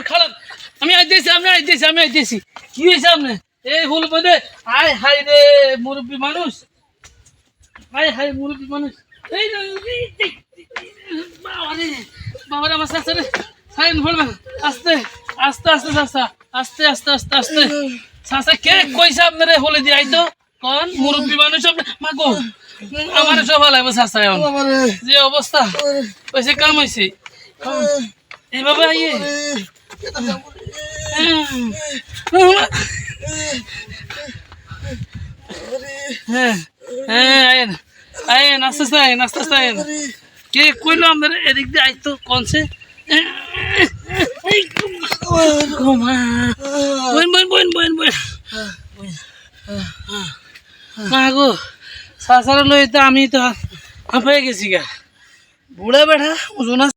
খালান আমি আইতেছি কি হয়েছে আপনি এই ফুল পদে আয় হাই রে মুরব্বী মানুষ এই বাবারে আমার চাচা রে সাইন ফেলবেন আস্তে চাচা কে কইছে আপনারে হলে দিয়ে আইতো কোন মুরব্বী মানুষ আপনি মাগো আমার সব লাগবে চাচা যে অবস্থা কইছে কাম হইছে এইভাবে আইয়ে আয়েন আস্তে আয়েন কে কইলো আপনার এদিক দিয়ে আইতো কোনছে মাগো চাচারা লই তো আমি তো হাঁপাই গেছি গা বুড়া বেড়া ওজন